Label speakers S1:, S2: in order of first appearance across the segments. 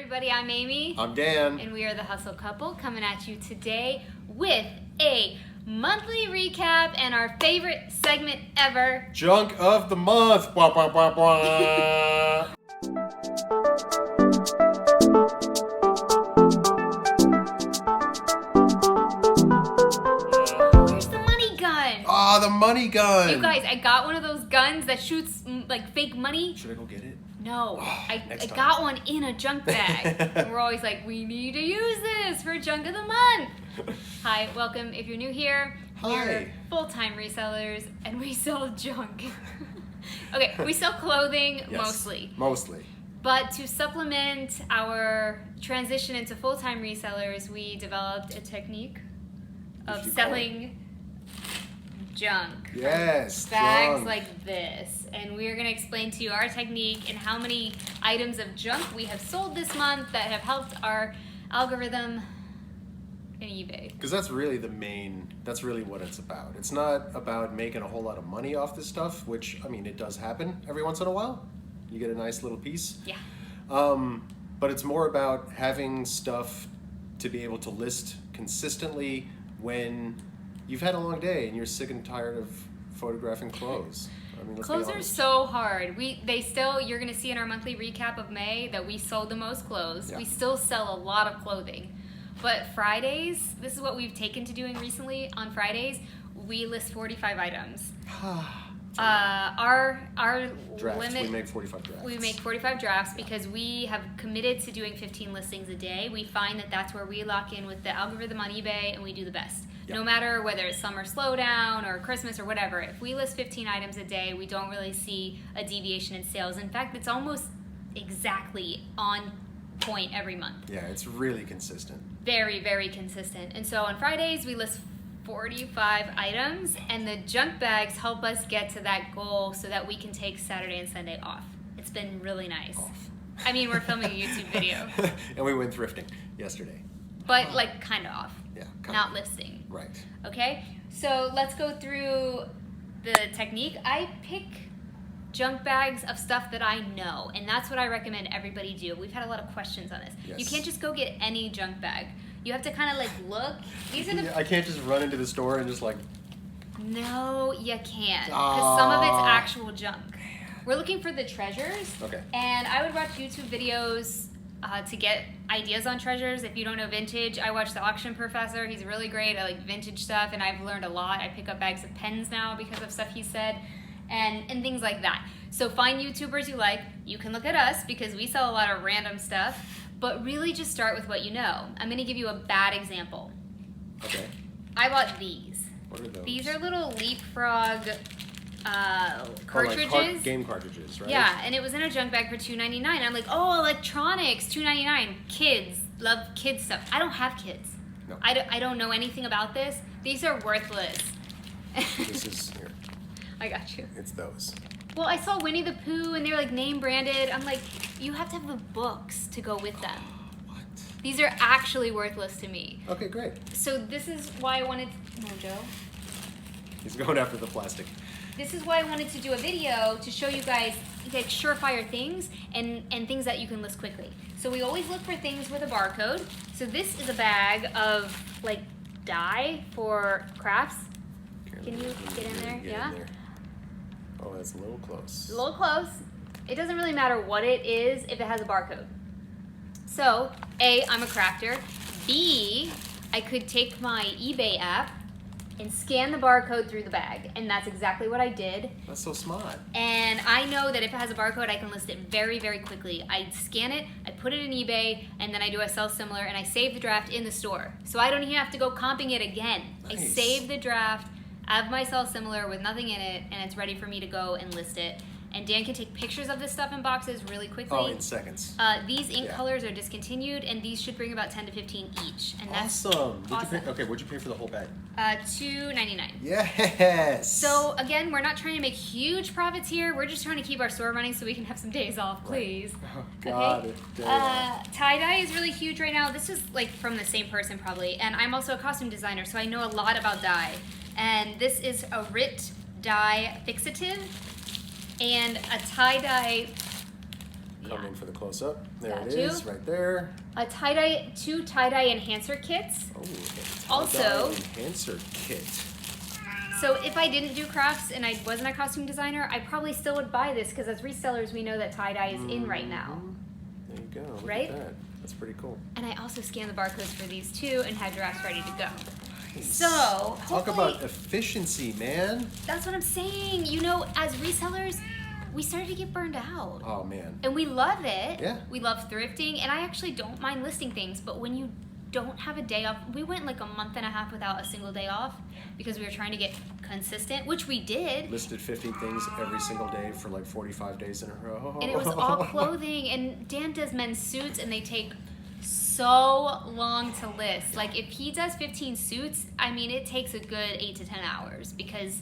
S1: everybody, I'm Amy.
S2: I'm Dan.
S1: And we are the Hustle Couple coming at you today with a monthly recap and our favorite segment ever.
S2: Junk of the month. Blah, blah, blah, blah.
S1: Where's the money gun?
S2: Ah, the money gun.
S1: You guys, I got one of those guns that shoots like fake money.
S2: Should I go get it?
S1: No,
S2: Oh,
S1: I
S2: next time.
S1: got one in a junk bag. And we're always like, we need to use this for junk of the month. Hi, welcome. If you're new here, we're
S2: Hi.
S1: full-time resellers and we sell junk. Okay, we sell clothing
S2: Yes, Mostly.
S1: but to supplement our transition into full-time resellers, we developed a technique of
S2: If you
S1: selling junk.
S2: Yes.
S1: Bags
S2: junk.
S1: like this, and we're going to explain to you our technique and how many items of junk we have sold this month that have helped our algorithm in eBay.
S2: Because that's really that's really what it's about. It's not about making a whole lot of money off this stuff, which, I mean, it does happen every once in a while. You get a nice little piece.
S1: Yeah.
S2: But it's more about having stuff to be able to list consistently when you've had a long day and you're sick and tired of photographing clothes. I mean, let's be
S1: Clothes are
S2: honest.
S1: so hard. You're going to see in our monthly recap of May that we sold the most clothes.
S2: Yeah.
S1: We still sell a lot of clothing. But Fridays, this is what we've taken to doing recently. On Fridays, we list 45 items. Our
S2: Drafts.
S1: limit.
S2: We make 45 drafts.
S1: We make 45 drafts because we have committed to doing 15 listings a day. We find that that's where we lock in with the algorithm on eBay and we do the best.
S2: Yep.
S1: No matter whether it's summer slowdown or Christmas or whatever, if we list 15 items a day, we don't really see a deviation in sales. In fact, it's almost exactly on point every month.
S2: Yeah, it's really consistent.
S1: Very, very consistent. And so on Fridays, we list 45 items, and the junk bags help us get to that goal so that we can take Saturday and Sunday off. It's been really nice.
S2: Off.
S1: I mean, we're filming a YouTube video,
S2: And we went thrifting yesterday.
S1: but like kind of off,
S2: Yeah.
S1: not listing.
S2: Right.
S1: Okay, so let's go through the technique. I pick junk bags of stuff that I know, and that's what I recommend everybody do. We've had a lot of questions on this.
S2: Yes.
S1: You can't just go get any junk bag. You have to kind of like look. These are the
S2: I can't just run into the store and just like,
S1: No, you can't. Because some of it's
S2: Aw.
S1: actual junk. We're looking for the treasures.
S2: Okay.
S1: And I would watch YouTube videos to get ideas on treasures. If you don't know vintage, I watch The Auction Professor. He's really great. I like vintage stuff, and I've learned a lot. I pick up bags of pens now because of stuff he said, and things like that. So find YouTubers you like. You can look at us because we sell a lot of random stuff. But really just start with what you know. I'm going to give you a bad example.
S2: okay.
S1: I bought these.
S2: What are those?
S1: These are little Leapfrog
S2: Oh,
S1: cartridges.
S2: like game cartridges, right?
S1: Yeah, and it was in a junk bag for $2.99. I'm like, oh, electronics, $2.99. Kids, love kids stuff. I don't have kids.
S2: No.
S1: I don't know anything about this. These are worthless.
S2: This is here.
S1: I got you.
S2: It's those.
S1: Well, I saw Winnie the Pooh, and they're like name branded. I'm like, you have to have the books to go with them.
S2: What?
S1: These are actually worthless to me.
S2: Okay, great.
S1: So this is why I wanted. No, Joe.
S2: He's going after the plastic.
S1: This is why I wanted to do a video to show you guys like surefire things and things that you can list quickly. So we always look for things with a barcode. So this is a bag of like dye for crafts. Can you get in there? Yeah?
S2: Oh, that's a little close.
S1: A little close. It doesn't really matter what it is if it has a barcode. So A, I'm a crafter. B, I could take my eBay app and scan the barcode through the bag, and that's exactly what I did.
S2: That's so smart.
S1: And I know that if it has a barcode, I can list it very, very quickly. I scan it, I put it in eBay, and then I do a sell similar, and I save the draft in the store. So I don't even have to go comping it again. I
S2: Nice.
S1: save the draft, I have my sell similar with nothing in it, and it's ready for me to go and list it. And Dan can take pictures of this stuff in boxes really quickly.
S2: Oh, in seconds.
S1: These ink
S2: Yeah.
S1: colors are discontinued, and these should bring about 10 to 15 each. And that's
S2: Awesome.
S1: awesome.
S2: What'd you pay for the whole bag?
S1: $2.99.
S2: Yes.
S1: So again, we're not trying to make huge profits here. We're just trying to keep our store running so we can have some days off, please.
S2: Oh, got it.
S1: Tie-dye is really huge right now. This is like from the same person probably. And I'm also a costume designer, so I know a lot about dye. And this is a RIT dye fixative and a tie-dye
S2: come
S1: Yeah.
S2: in for the close up. There
S1: Got
S2: it
S1: you.
S2: is, right there.
S1: A tie-dye, 2 tie-dye enhancer kits.
S2: Oh, a
S1: Also-
S2: tie-dye enhancer kit.
S1: So if I didn't do crafts and I wasn't a costume designer, I probably still would buy this because as resellers, we know that tie-dye is in right now.
S2: There you go. Look
S1: Right?
S2: at that. That's pretty cool.
S1: And I also scanned the barcodes for these too and had drafts ready to go.
S2: Nice.
S1: So,
S2: Talk
S1: hopefully-
S2: about efficiency, man.
S1: That's what I'm saying. You know, as resellers, we started to get burned out.
S2: Oh man.
S1: And we love it.
S2: Yeah.
S1: We love thrifting, and I actually don't mind listing things, but when you don't have a day off, we went like a month and a half without a single day off because we were trying to get consistent, which we did.
S2: Listed 15 things every single day for like 45 days in a row.
S1: And it was all clothing, and Dan does men's suits, and they take so long to list. Like if he does 15 suits, I mean, it takes a good 8 to 10 hours because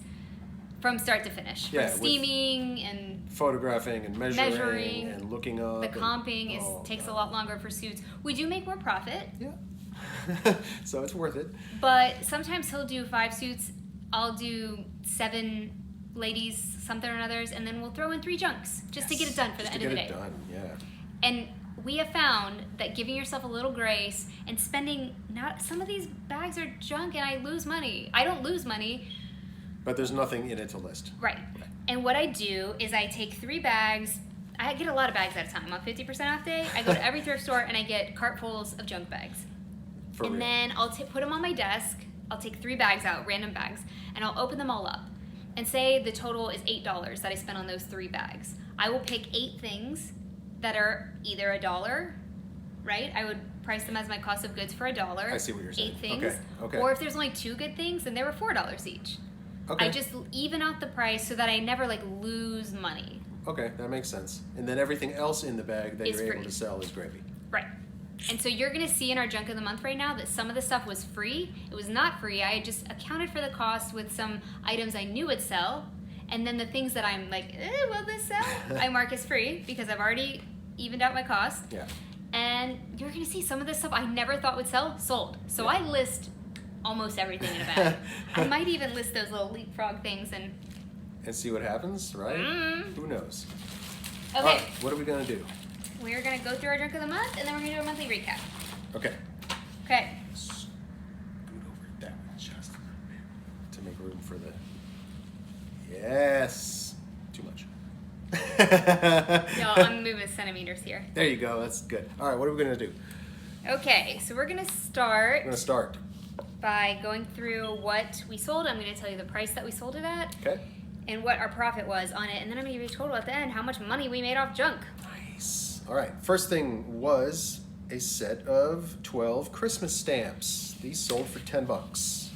S1: from start to finish,
S2: Yeah,
S1: from
S2: with
S1: steaming and
S2: Photographing and measuring,
S1: Measuring,
S2: and looking up.
S1: the
S2: and-
S1: comping
S2: oh,
S1: takes a
S2: God.
S1: lot longer for suits. We do make more profit,
S2: Yeah. So it's worth it.
S1: but sometimes he'll do 5 suits. I'll do 7 ladies, something or others, and then we'll throw in 3 junks just to get it done for the
S2: Just
S1: end
S2: to
S1: of the
S2: get
S1: day.
S2: it done, yeah.
S1: And we have found that giving yourself a little grace and spending not some of these bags are junk and I lose money. I don't lose money.
S2: But there's nothing in it to list.
S1: Right. And what I do is I take 3 bags. I get a lot of bags at a time. On 50% off day, I go to every thrift store and I get cartfuls of junk bags.
S2: For
S1: And
S2: real.
S1: then I'll put them on my desk. I'll take 3 bags out, random bags, and I'll open them all up. And say the total is $8 that I spent on those 3 bags. I will pick 8 things that are either $1, right? I would price them as my cost of goods for $1.
S2: I see what you're saying.
S1: 8 things.
S2: Okay, okay.
S1: Or if there's only 2 good things, then they were $4 each.
S2: Okay.
S1: I just even out the price so that I never like lose money.
S2: Okay, that makes sense. And then everything else in the bag that
S1: Is
S2: you're able
S1: free.
S2: to sell is gravy.
S1: Right. And so you're gonna see in our junk of the month right now that some of the stuff was free. It was not free. I had just accounted for the cost with some items I knew would sell. And then the things that I'm like, will this sell? I mark as free because I've already evened out my cost.
S2: Yeah.
S1: And you're gonna see some of this stuff I never thought would sell, sold. So
S2: Yeah.
S1: I list almost everything in a bag. I might even list those little leapfrog things and
S2: And see what happens, right? Who knows?
S1: okay.
S2: All right, what are we gonna do?
S1: We're gonna go through our drink of the month and then we're gonna do a monthly recap.
S2: Okay.
S1: Okay.
S2: Scoot over that way just a little bit to make room for the. Yes. Too much.
S1: No, I'm moving centimeters here.
S2: There you go. That's good. All right, what are we gonna do?
S1: Okay, so we're gonna start
S2: We're gonna start.
S1: by going through what we sold. I'm gonna tell you the price that we sold it at
S2: Okay.
S1: and what our profit was on it, and then I'm gonna give you a total at the end, how much money we made off junk.
S2: Nice. All right. First thing was a set of 12 Christmas stamps. These sold for $10.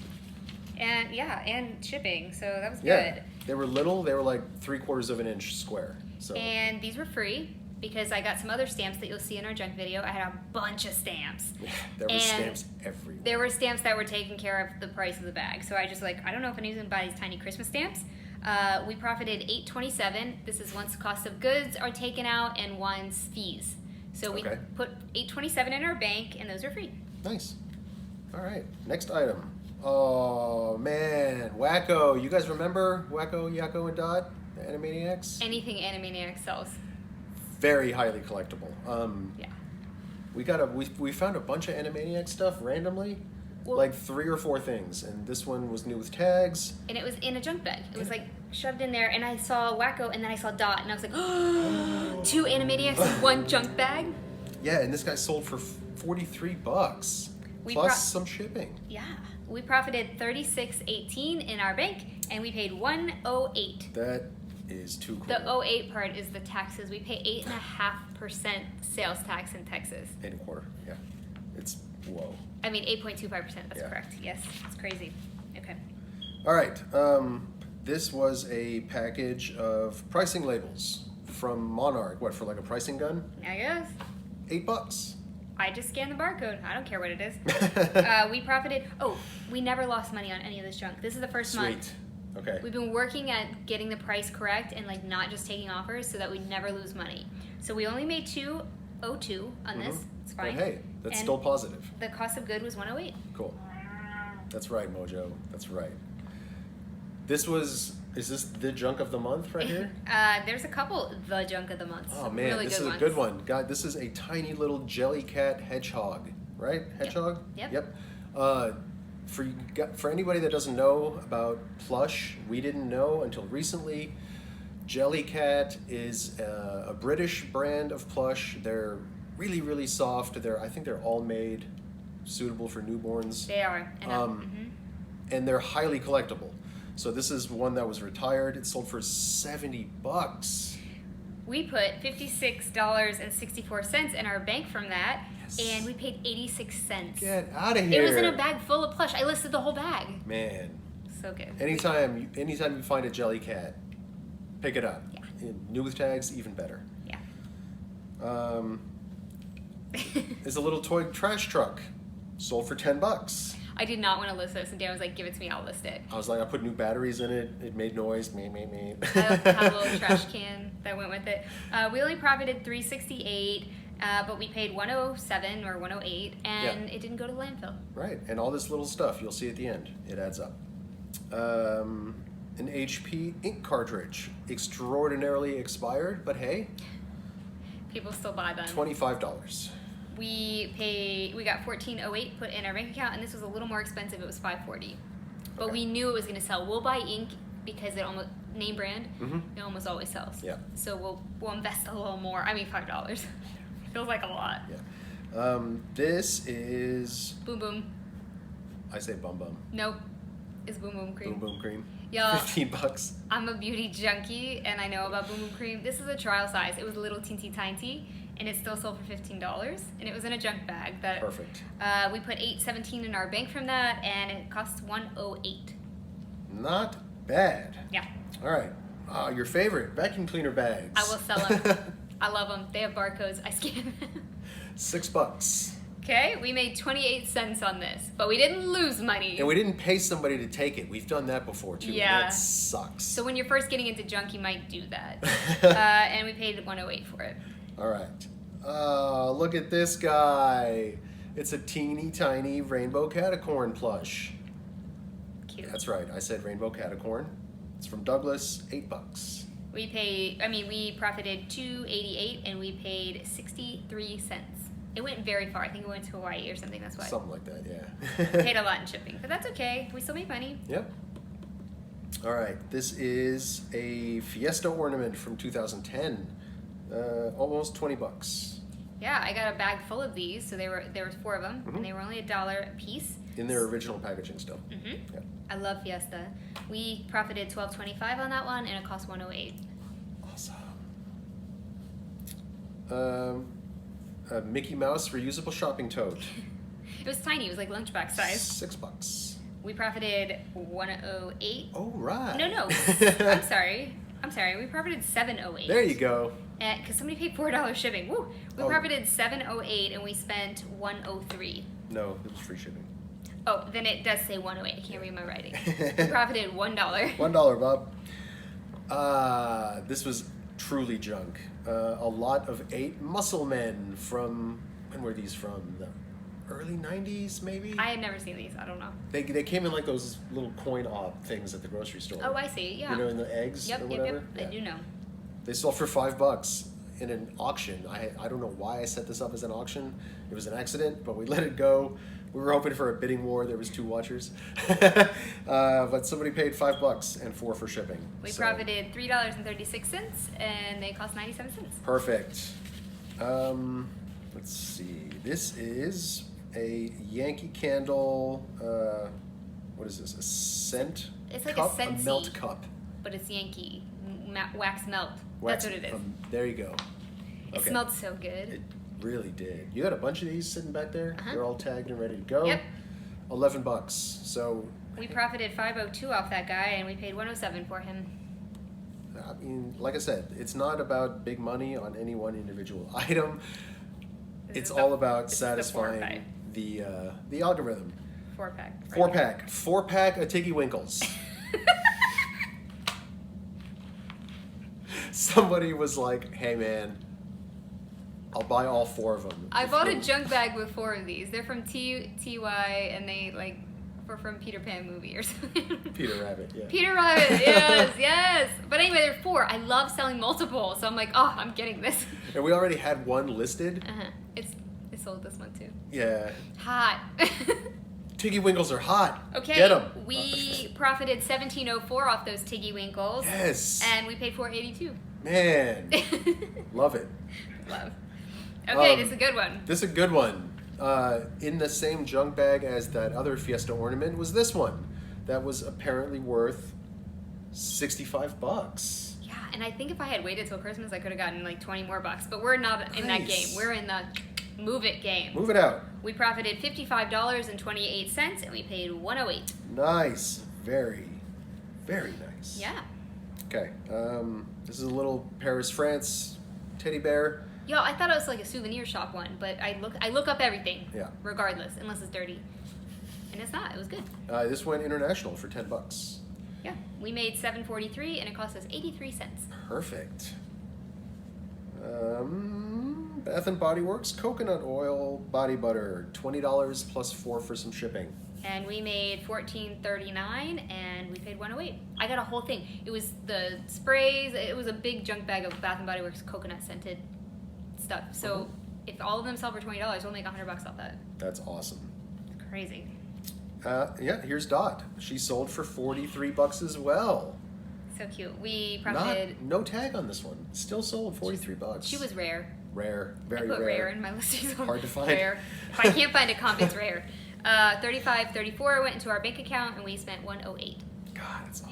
S1: And yeah, and shipping, so that was
S2: Yeah.
S1: good.
S2: They were little. They were like 3/4 of an inch square. So.
S1: And these were free because I got some other stamps that you'll see in our junk video. I had a bunch of stamps.
S2: There were
S1: and
S2: stamps everywhere.
S1: There were stamps that were taking care of the price of the bag. So I just like, I don't know if I need to buy these tiny Christmas stamps. We profited $8.27. This is once cost of goods are taken out and once fees. So we
S2: Okay.
S1: put $8.27 in our bank and those are free.
S2: Nice. All right. Next item. Oh man, Wacko. You guys remember Wacko, Yakko, and Dot, the Animaniacs?
S1: Anything Animaniacs sells.
S2: Very highly collectible.
S1: Yeah.
S2: We found a bunch of Animaniac stuff randomly,
S1: Well-
S2: like 3 or 4 things, and this one was new with tags.
S1: And it was in a junk bag. It was like shoved in there and I saw Wacko and then I saw Dot and I was like, oh, 2 Animaniacs in 1 junk bag?
S2: Yeah, and this guy sold for $43
S1: We
S2: plus some shipping.
S1: Yeah. We profited $36.18 in our bank and we paid $108.
S2: That is too cool.
S1: The 08 part is the taxes. We pay 8.5% sales tax in Texas.
S2: 8.25. Yeah, it's whoa.
S1: I mean 8.25%. That's
S2: Yeah.
S1: correct. Yes, it's crazy. Okay.
S2: All right. This was a package of pricing labels from Monarch. What, for like a pricing gun?
S1: I guess.
S2: $8.
S1: I just scanned the barcode. I don't care what it is. We profited. Oh, we never lost money on any of this junk. This is the first month.
S2: Sweet. Okay.
S1: We've been working at getting the price correct and like not just taking offers so that we never lose money. So we only made $202 on this. It's
S2: But
S1: fine.
S2: hey, that's
S1: And
S2: still positive.
S1: The cost of good was $108.
S2: Cool. That's right, Mojo. That's right. This was Is this the junk of the month right here?
S1: There's a couple the junk of the month.
S2: Oh man,
S1: really
S2: this
S1: good
S2: is
S1: ones.
S2: a good one. God, this is a tiny little Jellycat hedgehog, right? Hedgehog?
S1: Yep.
S2: For anybody that doesn't know about plush, we didn't know until recently. Jellycat is a British brand of plush. They're really, really soft. I think they're all made suitable for newborns.
S1: They are.
S2: And they're highly collectible. So this is one that was retired. It sold for $70.
S1: We put $56.64 in our bank from that,
S2: Yes.
S1: and we paid 86 cents.
S2: Get out of here.
S1: It was in a bag full of plush. I listed the whole bag.
S2: Man,
S1: So good.
S2: anytime you find a Jellycat, pick it up.
S1: Yeah.
S2: New with tags, even better.
S1: Yeah.
S2: It's a little toy trash truck, sold for $10.
S1: I did not want to list this, and Dan was like, give it to me, I'll list it.
S2: I was like, I put new batteries in it. It made noise. Me.
S1: I had a little trash can that went with it. We only profited $368, but we paid $107 or $108, and it didn't go to the landfill.
S2: Right, and all this little stuff you'll see at the end. It adds up. An HP ink cartridge, extraordinarily expired, but hey,
S1: People still buy them.
S2: $25.
S1: We got $14.08 put in our bank account, and this was a little more expensive. It was $5.40, but
S2: Okay.
S1: we knew it was going to sell. We'll buy ink because it almost name brand.
S2: Mhm.
S1: It almost always sells.
S2: Yeah.
S1: So we'll invest a little more. I mean, $5 feels like a lot.
S2: Yeah. This is,
S1: Boom boom.
S2: I say bum bum.
S1: Nope. It's boom boom cream.
S2: Boom boom cream.
S1: Yeah.
S2: $15.
S1: I'm a beauty junkie, and I know about boom boom cream. This is a trial size. It was a little teensy tiny, and it still sold for $15, and it was in a junk bag. That
S2: Perfect.
S1: we put $8.17 in our bank from that, and it cost $108.
S2: Not bad.
S1: Yeah.
S2: All right. Your favorite vacuum cleaner bags.
S1: I will sell them. I love them. They have barcodes. I scan them.
S2: $6.
S1: Okay, we made 28 cents on this, but we didn't lose money.
S2: And we didn't pay somebody to take it. We've done that before too.
S1: Yeah.
S2: That sucks.
S1: So when you're first getting into junk, you might do that. And we paid $108 for it.
S2: All right. Look at this guy. It's a teeny tiny rainbow catacorn plush.
S1: Cute.
S2: That's right. I said rainbow catacorn. It's from Douglas. $8.
S1: We profited $2.88, and we paid 63 cents. It went very far. I think it went to Hawaii or something. That's why.
S2: Something like that. Yeah.
S1: Paid a lot in shipping, but that's okay. We still make money.
S2: Yep. All right. This is a Fiesta ornament from 2010. Almost $20
S1: Yeah, I got a bag full of these. So there were 4 of them, and they were only $1 a piece.
S2: in their original packaging still.
S1: Mm-hmm.
S2: Yep.
S1: I love Fiesta. We profited $12.25 on that one, and it cost $108.
S2: Awesome. A Mickey Mouse reusable shopping tote.
S1: It was tiny. It was like lunchbox size.
S2: $6.
S1: We profited $108.
S2: Oh right.
S1: No. I'm sorry. We profited $7.08.
S2: There you go.
S1: Because somebody paid $4 shipping. Woo! We
S2: Oh.
S1: profited $7.08, and we spent $103.
S2: No, it was free shipping.
S1: Oh, then it does say $108. I can't read my writing. We profited $1.
S2: $1, Bob. This was truly junk. A lot of 8 muscle men from, when were these from? The early 90s, maybe?
S1: I had never seen these. I don't know.
S2: They came in like those little coin op things at the grocery store.
S1: Oh, I see. Yeah.
S2: You know, in the eggs or whatever?
S1: I do know.
S2: They sold for $5 in an auction. I don't know why I set this up as an auction. It was an accident, but we let it go. We were hoping for a bidding war. There was 2 watchers, but somebody paid $5 and $4 for shipping.
S1: We
S2: So,
S1: profited $3.36, and they cost 97 cents.
S2: perfect. Let's see. This is a Yankee Candle. What is this? A scent?
S1: It's like
S2: cup?
S1: a Scentsy.
S2: melt cup.
S1: But it's Yankee wax melt.
S2: Wax-
S1: That's what it is.
S2: There you go.
S1: It
S2: Okay.
S1: smelled so good.
S2: It really did. You got a bunch of these sitting back there.
S1: Uh-huh.
S2: They're all tagged and ready to go.
S1: Yep.
S2: $11. So
S1: We profited $5.02 off that guy, and we paid $107 for him.
S2: I mean, like I said, it's not about big money on any one individual item. It's all about
S1: this is the
S2: satisfying the algorithm.
S1: 4-pack.
S2: 4-pack. 4-pack of Tiggy Winkles. Somebody was like, hey man, I'll buy all 4 of them.
S1: I bought a junk bag with 4 of these. They're from TY, and they like from Peter Pan movie or something.
S2: Peter Rabbit, yeah.
S1: Peter Rabbit, yes, yes. But anyway, there are 4. I love selling multiple, so I'm like, oh, I'm getting this.
S2: And we already had one listed.
S1: It sold this one too.
S2: Yeah.
S1: Hot.
S2: Tiggy Winkles are hot.
S1: Okay.
S2: Get them.
S1: We profited $17.04 off those Tiggy Winkles.
S2: Yes.
S1: And we paid $4.82.
S2: Man. Love it.
S1: Love. Okay, this is a good one.
S2: This is a good one. In the same junk bag as that other Fiesta ornament was this one. That was apparently worth $65.
S1: Yeah, and I think if I had waited till Christmas, I could have gotten like 20 more bucks. But we're not in that game. We're in the move it game.
S2: Move it out.
S1: We profited $55.28 and we paid $108.
S2: Nice. Very, very nice.
S1: Yeah.
S2: Okay. This is a little Paris, France teddy bear.
S1: Yo, I thought it was like a souvenir shop one, but I look up everything.
S2: Yeah.
S1: Regardless, unless it's dirty. And it's not. It was good.
S2: This went international for $10.
S1: Yeah. We made $7.43 and it cost us 83 cents.
S2: Perfect. Bath and Body Works coconut oil body butter, $20 plus $4 for some shipping.
S1: And we made $14.39 and we paid $108. I got a whole thing. It was the sprays. It was a big junk bag of Bath and Body Works coconut scented stuff. So if all of them sell for $20, we'll make $100 off that.
S2: That's awesome.
S1: Crazy.
S2: Yeah, here's Dot. She sold for $43 as well.
S1: So cute. We profited.
S2: No tag on this one. Still sold $43.
S1: She was rare.
S2: Rare, very
S1: I put
S2: rare.
S1: rare in my listings.
S2: Hard to find.
S1: Rare. If I can't find a comp, it's rare. $35.34 went into our bank account and we spent $108.
S2: God, that's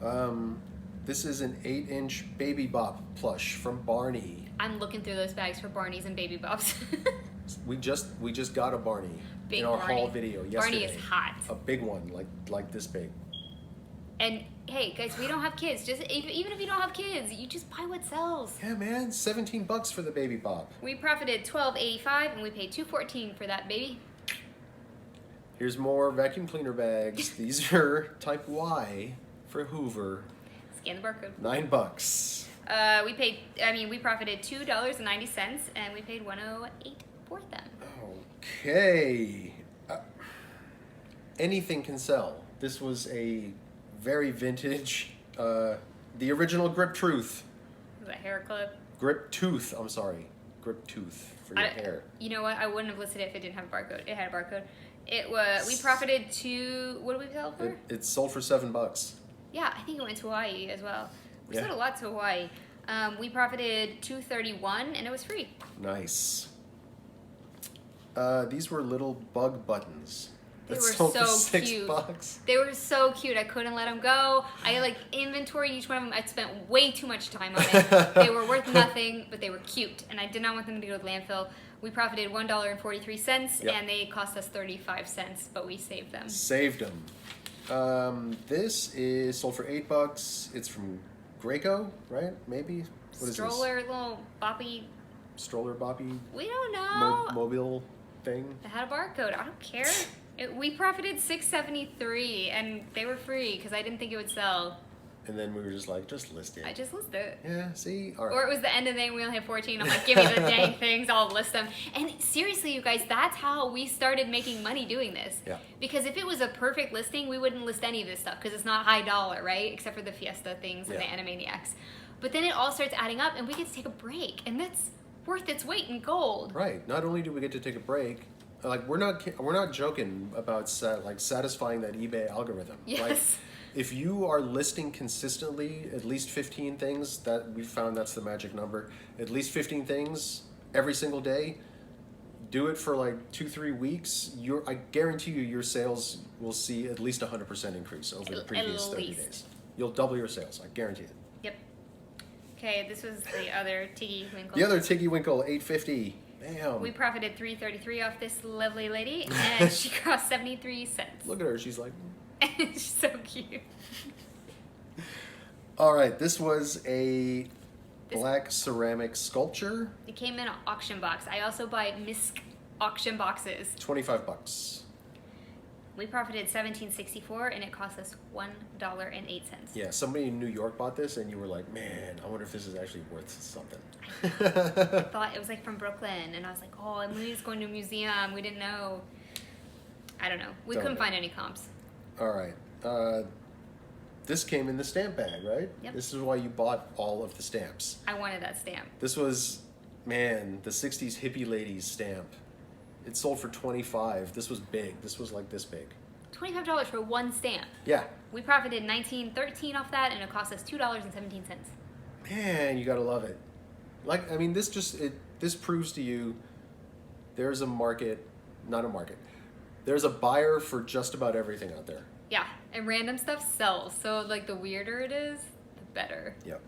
S2: awesome. This is an 8-inch Baby Bop plush from Barney.
S1: I'm looking through those bags for Barneys and Baby Bops.
S2: We just got a Barney
S1: Big
S2: in our
S1: Barney.
S2: haul video yesterday.
S1: Barney is hot.
S2: A big one, like this big.
S1: And hey, guys, we don't have kids. Even if you don't have kids, you just buy what sells.
S2: Yeah, man, $17 for the Baby Bop.
S1: We profited $12.85 and we paid $2.14 for that baby.
S2: Here's more vacuum cleaner bags. These are type Y for Hoover.
S1: Scan the barcode.
S2: $9.
S1: We profited $2.90 and we paid $108 for them.
S2: Okay. Anything can sell. This was a very vintage, the original Grip Truth.
S1: Was that hair clip?
S2: Grip Tooth, I'm sorry. Grip Tooth for your hair.
S1: You know what? I wouldn't have listed it if it didn't have a barcode. It had a barcode. We profited what did we sell it for?
S2: It sold for $7.
S1: Yeah, I think it went to Hawaii as well. We
S2: Yeah.
S1: sold a lot to Hawaii. We profited $2.31 and it was free.
S2: Nice. These were little bug buttons.
S1: They
S2: that
S1: were
S2: sold for
S1: so cute.
S2: $6.
S1: They were so cute. I couldn't let them go. I inventoried each one of them. I spent way too much time on it. They were worth nothing, but they were cute, and I did not want them to go to landfill. We profited $1.43,
S2: Yep.
S1: and they cost us 35 cents, but we saved them.
S2: Saved them. This is sold for $8. It's from Graco, right? Maybe. What is
S1: Stroller, little boppy.
S2: this? Stroller boppy
S1: We don't know.
S2: mobile thing.
S1: It had a barcode. I don't care. We profited $6.73, and they were free because I didn't think it would sell.
S2: And then we were just like, just list it.
S1: I just listed it.
S2: Yeah, see? All right.
S1: Or it was the end of the day and we only had 14. I'm like, give me the dang things, I'll list them. And seriously, you guys, that's how we started making money doing this.
S2: Yeah.
S1: Because if it was a perfect listing, we wouldn't list any of this stuff because it's not high dollar, right? Except for the Fiesta things and the Animaniacs. But then it all starts adding up and we get to take a break. And that's worth its weight in gold.
S2: Right. Not only do we get to take a break, we're not joking about satisfying that eBay algorithm.
S1: Yes.
S2: Like, if you are listing consistently at least 15 things, that we found that's the magic number, at least 15 things every single day, do it for 2-3 weeks, I guarantee you your sales will see at least 100% increase over the previous 30 days. You'll double your sales, I guarantee it.
S1: Yep. Okay, this was the other Tiggy Winkle.
S2: The other Tiggy Winkle, $8.50. Damn.
S1: We profited $3.33 off this lovely lady, and she cost 73 cents.
S2: Look at her, she's like...
S1: She's so cute.
S2: All right, this was a black ceramic sculpture.
S1: It came in an auction box. I also buy MISC auction boxes.
S2: $25.
S1: We profited $17.64 and it cost us $1.08.
S2: Yeah, somebody in New York bought this and you were like, man, I wonder if this is actually worth something.
S1: I thought it was from Brooklyn and I was like, oh, Emily's going to a museum. We didn't know. I don't know. We
S2: Don't
S1: couldn't
S2: know.
S1: find any comps.
S2: All right. This came in the stamp bag, right?
S1: Yep.
S2: This is why you bought all of the stamps.
S1: I wanted that stamp.
S2: This was, man, the 60s hippie ladies stamp. It sold for $25. This was big. This was like this big.
S1: $25 for one stamp.
S2: Yeah.
S1: We profited $19.13 off that, and it cost us $2.17.
S2: Man, you gotta love it. Like, I mean, this proves to you there's a market, not a market. There's a buyer for just about everything out there.
S1: Yeah, and random stuff sells. So like the weirder it is, the better.
S2: Yep.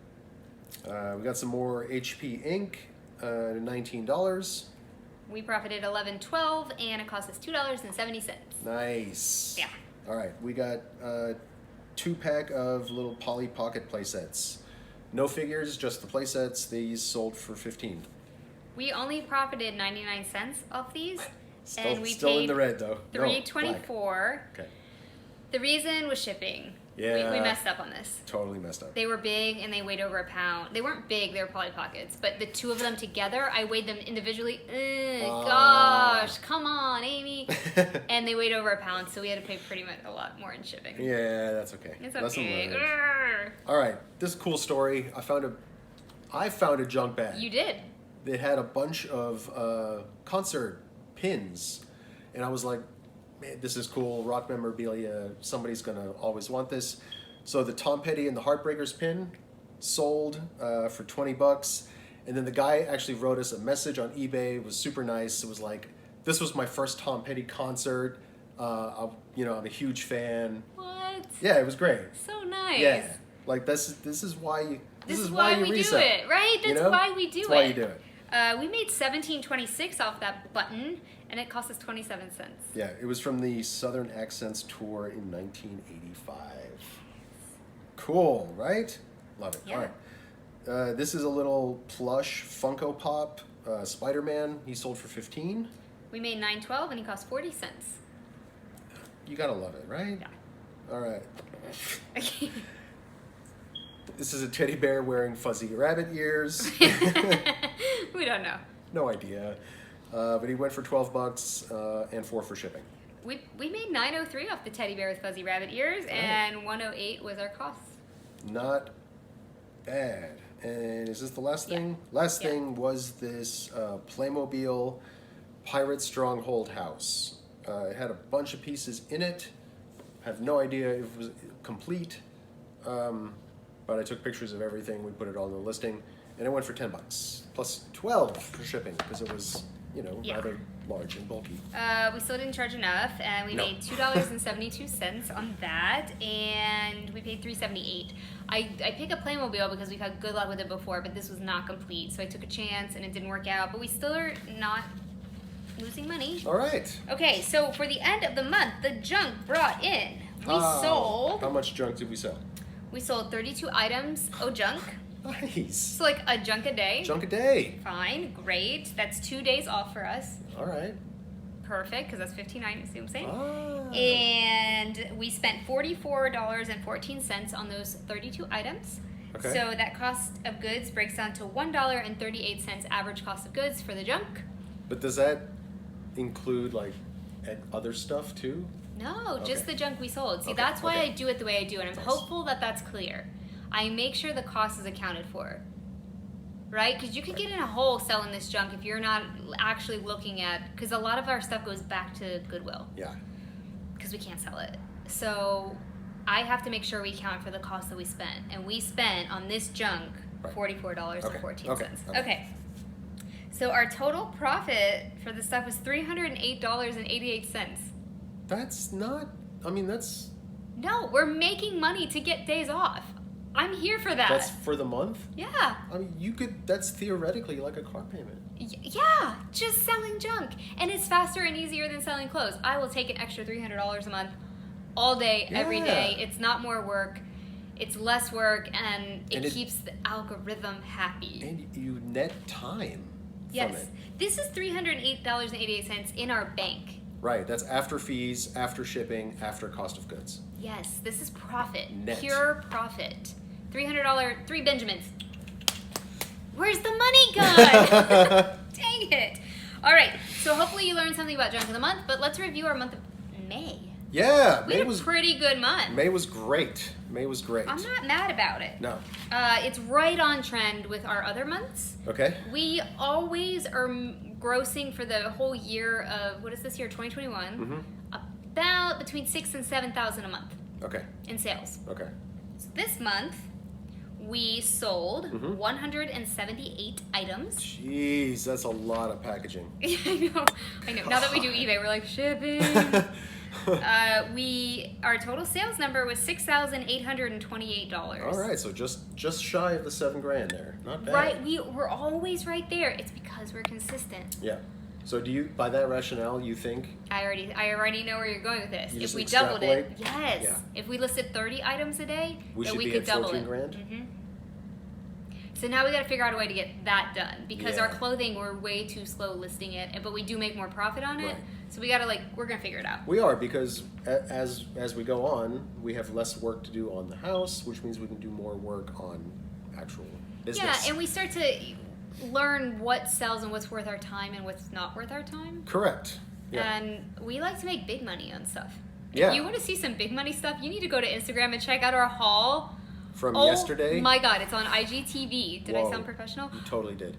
S2: We got some more HP ink, $19.
S1: We profited $11.12, and it cost us $2.70.
S2: Nice.
S1: Yeah.
S2: All right, we got a 2-pack of little Polly Pocket play sets. No figures, just the play sets. These sold for $15.
S1: We only profited 99 cents off these, and we
S2: Still
S1: paid
S2: in the red though. No,
S1: $3.24.
S2: black. Okay.
S1: The reason was shipping.
S2: Yeah.
S1: We messed up on this.
S2: Totally messed up.
S1: They were big and they weighed over a pound. They weren't big, they were Polly Pockets, but the two of them together, I weighed them individually. Gosh, come on, Amy. And they weighed over a pound, so we had to pay pretty much a lot more in shipping.
S2: Yeah, that's okay.
S1: It's
S2: Lesson
S1: okay.
S2: learned.
S1: Urgh.
S2: All right, this is a cool story. I found a junk bag.
S1: You did.
S2: It had a bunch of concert pins, and I was like, man, this is cool, rock memorabilia, somebody's gonna always want this. So the Tom Petty and the Heartbreakers pin sold for $20, and then the guy actually wrote us a message on eBay. It was super nice. It was like, this was my first Tom Petty concert. I'm a huge fan.
S1: What?
S2: Yeah, it was great.
S1: So nice.
S2: Yeah, like this is why you
S1: This is why we do it, right? That's why we do it.
S2: That's why you do it.
S1: We made $17.26 off that button, and it cost us 27 cents.
S2: Yeah, it was from the Southern Accents tour in 1985. Cool, right? Love it.
S1: Yeah.
S2: All right. This is a little plush Funko Pop Spider-Man. He sold for $15.
S1: We made $9.12, and he cost 40 cents.
S2: You gotta love it, right?
S1: Yeah.
S2: All right.
S1: Okay.
S2: This is a teddy bear wearing fuzzy rabbit ears.
S1: We don't know.
S2: No idea. But he went for $12 and $4 for shipping.
S1: We made $9.03 off the teddy bear with fuzzy rabbit ears, and $108 was our cost.
S2: Not bad. And is this the last thing?
S1: Yeah.
S2: Last thing was this Playmobil Pirate Stronghold house. It had a bunch of pieces in it. Have no idea if it was complete. But I took pictures of everything. We put it all in the listing, and it went for $10 plus $12 for shipping because it was, rather large and bulky.
S1: We still didn't charge enough, and we made $2.72 on that, and we paid $3.78. I picked up Playmobil because we've had good luck with it before, but this was not complete, so I took a chance, and it didn't work out. But we still are not losing money.
S2: All right.
S1: Okay, so for the end of the month, the junk brought in. Sold.
S2: How much junk did we sell?
S1: We sold 32 items. Oh, junk.
S2: Nice.
S1: So like a junk a day.
S2: Junk a day.
S1: Fine, great. That's 2 days off for us.
S2: All right.
S1: Perfect, because that's 15 items, see what I'm saying?
S2: Ah.
S1: And we spent $44.14 on those 32 items.
S2: Okay.
S1: So that cost of goods breaks down to $1.38 average cost of goods for the junk.
S2: But does that include other stuff too?
S1: No, just
S2: Okay.
S1: the junk we sold. See,
S2: Okay,
S1: that's why
S2: okay.
S1: I do it the way I do, and I'm
S2: Nice.
S1: hopeful that that's clear. I make sure the cost is accounted for, right? Because you could get in a hole selling this junk if you're not actually looking at, because a lot of our stuff goes back to Goodwill
S2: Yeah.
S1: because we can't sell it. So I have to make sure we account for the cost that we spent, and we spent on this junk
S2: Right.
S1: $44.14.
S2: Okay.
S1: Okay. So our total profit for the stuff was $308.88.
S2: That's not. I mean, that's
S1: No, we're making money to get days off. I'm here for that.
S2: that's for the month.
S1: Yeah.
S2: I mean, you could. That's theoretically like a car payment.
S1: Yeah, just selling junk. And it's faster and easier than selling clothes. I will take an extra $300 a month all day, every
S2: Yeah.
S1: day. It's not more work. It's less work, and it
S2: it-
S1: keeps the algorithm happy.
S2: And you net time from
S1: Yes.
S2: it.
S1: This is $308.88 in our bank.
S2: Right. That's after fees, after shipping, after cost of goods.
S1: Yes, this is profit.
S2: Net.
S1: Pure profit. $300, 3 Benjamins. Where's the money gone? Dang it. All right, so hopefully you learned something about junk of the month, but let's review our month of May.
S2: Yeah,
S1: We had a pretty good month.
S2: May was great. May was great.
S1: I'm not mad about it.
S2: No.
S1: It's right on trend with our other months.
S2: Okay.
S1: We always are grossing for the whole year of, what is this year, 2021? About between 6,000 and 7,000 a month.
S2: Okay.
S1: In sales.
S2: Okay.
S1: So this month, we sold 178 items.
S2: Jeez, that's a lot of packaging.
S1: I know. Now that we do eBay, we're like, shipping. Our total sales number was $6,828.
S2: All right, so just shy of the $7,000 there. Not bad.
S1: Right, we're always right there. It's because we're consistent.
S2: Yeah. So do you, by that rationale, you think?
S1: I already know where you're going with this.
S2: You
S1: If
S2: just
S1: we doubled it,
S2: extrapolate?
S1: yes.
S2: Yeah.
S1: If we listed 30 items a day,
S2: We
S1: then
S2: should
S1: we
S2: be
S1: could
S2: at
S1: double it.
S2: $14,000?
S1: So now we got to figure out a way to get that done because
S2: Yeah.
S1: our clothing, we're way too slow listing it, but we do make more profit on it.
S2: Right.
S1: So we got to we're gonna figure it out.
S2: We are, because as we go on, we have less work to do on the house, which means we can do more work on actual business.
S1: Yeah, and we start to learn what sells and what's worth our time and what's not worth our time.
S2: Correct. Yeah.
S1: And we like to make big money on stuff.
S2: Yeah.
S1: If you want to see some big money stuff, you need to go to Instagram and check out our haul.
S2: From yesterday.
S1: Oh my God, it's on IGTV. Did I
S2: Whoa.
S1: sound professional?
S2: You totally did.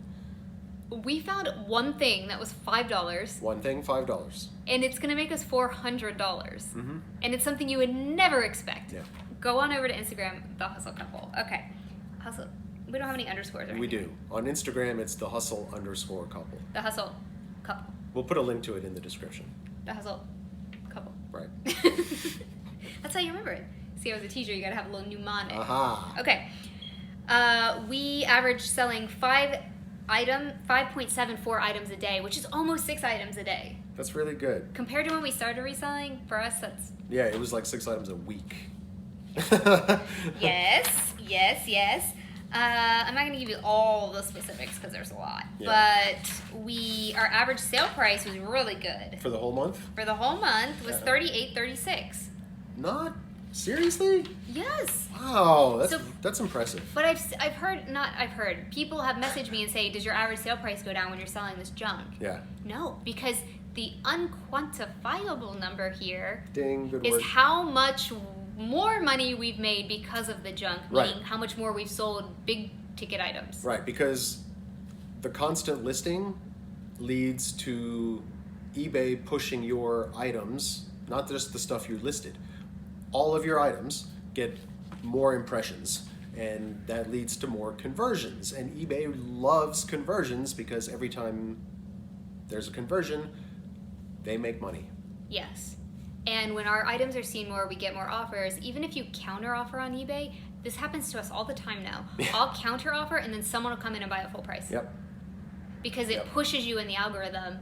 S1: We found one thing that was $5.
S2: One thing, $5.
S1: And it's going to make us $400. And it's something you would never expect.
S2: Yeah.
S1: Go on over to Instagram, The Hustle Couple. Okay. Hustle. We don't have any underscores or
S2: We
S1: anything.
S2: do. On Instagram, it's the hustle_couple.
S1: The Hustle Couple.
S2: We'll put a link to it in the description.
S1: The Hustle Couple.
S2: Right.
S1: That's how you remember it. See, I was a teacher, you gotta have a little mnemonic.
S2: Aha.
S1: Okay. We average selling 5.74 items a day, which is almost 6 items a day.
S2: That's really good.
S1: Compared to when we started reselling, for us, that's...
S2: Yeah, it was like 6 items a week.
S1: Yes. I'm not going to give you all the specifics because there's a lot.
S2: Yeah.
S1: But our average sale price was really good.
S2: For the whole month?
S1: For the whole month was $38.36.
S2: Not seriously?
S1: Yes.
S2: Wow,
S1: So-
S2: that's impressive.
S1: But I've heard people have messaged me and say, does your average sale price go down when you're selling this junk?
S2: Yeah.
S1: No, because the unquantifiable number here
S2: Ding, good
S1: is
S2: word.
S1: how much more money we've made because of the junk,
S2: Right.
S1: meaning how much more we've sold big ticket items.
S2: Right, because the constant listing leads to eBay pushing your items, not just the stuff you listed. All of your items get more impressions, and that leads to more conversions. And eBay loves conversions because every time there's a conversion, they make money.
S1: Yes. And when our items are seen more, we get more offers. Even if you counter offer on eBay, this happens to us all the time now. I'll counter offer and then someone will come in and buy it full price.
S2: Yep.
S1: Because it
S2: Yep.
S1: pushes you in the algorithm.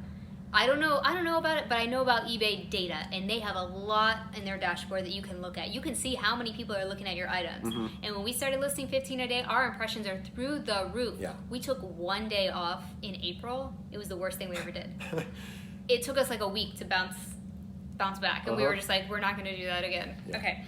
S1: I don't know about it, but I know about eBay data, and they have a lot in their dashboard that you can look at. You can see how many people are looking at your items. And when we started listing 15 a day, our impressions are through the roof.
S2: Yeah.
S1: We took one day off in April. It was the worst thing we ever did. It took us like a week to bounce back, and we were just like, we're not going to do that again.
S2: Yeah.
S1: Okay.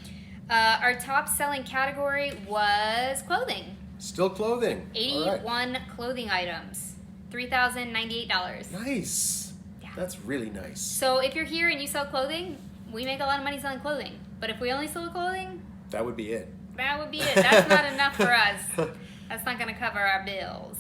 S1: Our top selling category was clothing.
S2: Still clothing.
S1: 81 clothing items. $3,098.
S2: Nice.
S1: Yeah.
S2: That's really nice.
S1: So if you're here and you sell clothing, we make a lot of money selling clothing. But if we only sold clothing,
S2: That would be it.
S1: that would be it. That's not enough for us. That's not going to cover our bills.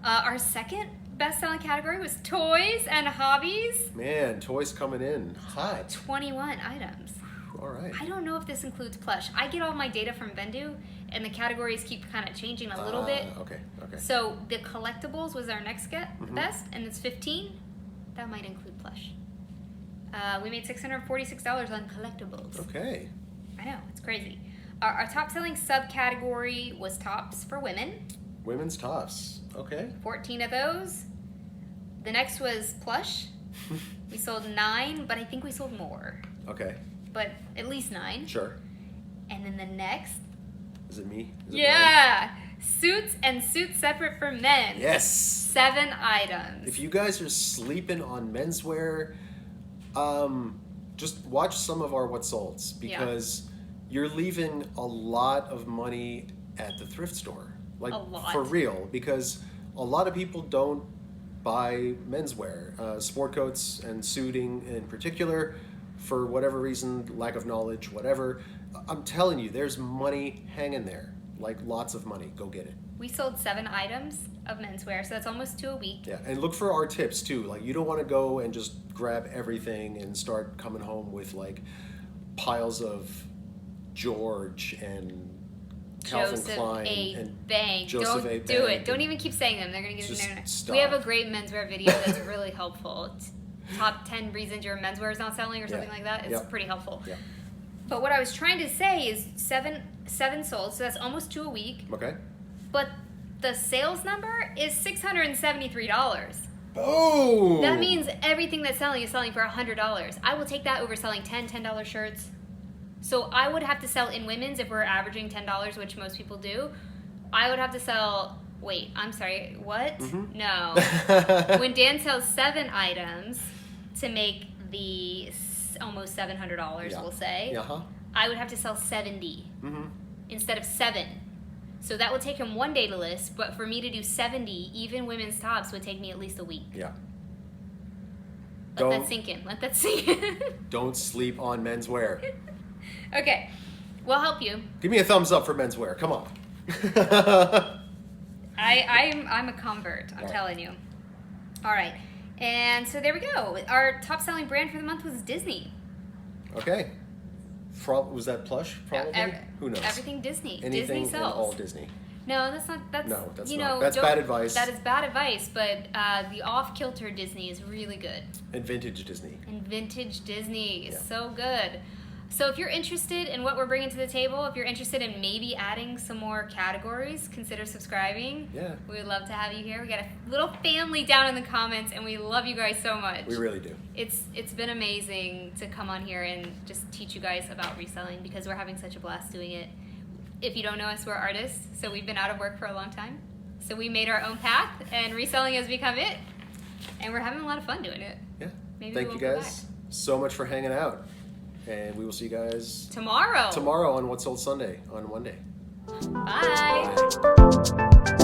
S1: Our second best-selling category was toys and hobbies.
S2: Man, toys coming in hot.
S1: 21 items.
S2: All right.
S1: I don't know if this includes plush. I get all my data from Vendu, and the categories keep kind of changing a little bit.
S2: Okay.
S1: So the collectibles was our next best, and it's 15. That might include plush. We made $646 on collectibles.
S2: Okay.
S1: I know, it's crazy. Our top selling subcategory was tops for women.
S2: Women's tops. Okay.
S1: 14 of those. The next was plush. We sold 9, but I think we sold more.
S2: Okay.
S1: But at least 9.
S2: Sure.
S1: And then the next.
S2: Is it me? Is it
S1: Yeah! Suits and suits separate for men.
S2: mine? Yes.
S1: 7 items.
S2: If you guys are sleeping on menswear, just watch some of our what solds, because you're leaving a lot of money at the thrift store. Like,
S1: A lot.
S2: for real, because a lot of people don't buy menswear. Sport coats and suiting in particular for whatever reason, lack of knowledge, whatever, I'm telling you, there's money hanging there. Like lots of money. Go get it.
S1: We sold 7 items of menswear, so that's almost 2 a week.
S2: Yeah, and look for our tips too. Like you don't want to go and just grab everything and start coming home with like piles of George and Calvin
S1: Joseph
S2: Klein
S1: A.
S2: and
S1: Bank.
S2: Joseph
S1: Don't
S2: A.
S1: do
S2: Bank
S1: it. Don't
S2: and
S1: even keep saying them. They're gonna get
S2: just
S1: no.
S2: stop.
S1: We have a great menswear video that's really helpful. Top 10 reasons your menswear is not selling or something like that. It's pretty helpful.
S2: Yeah.
S1: But what I was trying to say is seven sold, so that's almost 2 a week.
S2: Okay.
S1: But the sales number is $673.
S2: Boom!
S1: That means everything that's selling is selling for $100. I will take that over selling $10 shirts. So I would have to sell in women's if we're averaging $10, which most people do. I would have to sell. Wait, I'm sorry. What?
S2: Mm-hmm.
S1: No. When Dan sells 7 items to make the almost $700, we'll say, I would have to sell 70 instead of 7. So that would take him 1 day to list, but for me to do 70, even women's tops, would take me at least a week.
S2: Yeah.
S1: Let that sink in. Let that sink in.
S2: Don't sleep on menswear.
S1: Okay. We'll help you.
S2: Give me a thumbs up for menswear. Come on.
S1: I'm a convert. I'm telling you. All right. And so there we go. Our top selling brand for the month was Disney.
S2: Okay. Was that plush? Probably. Who knows?
S1: Everything Disney.
S2: Anything
S1: Disney sells.
S2: and all Disney.
S1: No, that's not. That's
S2: No, that's
S1: you
S2: not.
S1: know,
S2: That's bad advice.
S1: That is bad advice. But the off-kilter Disney is really good.
S2: And vintage Disney.
S1: And vintage Disney is
S2: Yeah.
S1: so good. So if you're interested in what we're bringing to the table, if you're interested in maybe adding some more categories, consider subscribing.
S2: Yeah.
S1: We would love to have you here. We got a little family down in the comments, and we love you guys so much.
S2: We really do.
S1: It's been amazing to come on here and just teach you guys about reselling because we're having such a blast doing it. If you don't know us, we're artists, so we've been out of work for a long time. So we made our own path, and reselling has become it. And we're having a lot of fun doing it.
S2: Yeah.
S1: Maybe
S2: Thank
S1: we
S2: you
S1: won't go
S2: guys so much for hanging out. And we will see you guys
S1: tomorrow
S2: on What Sold Sunday on Monday.
S1: Bye.
S2: Bye.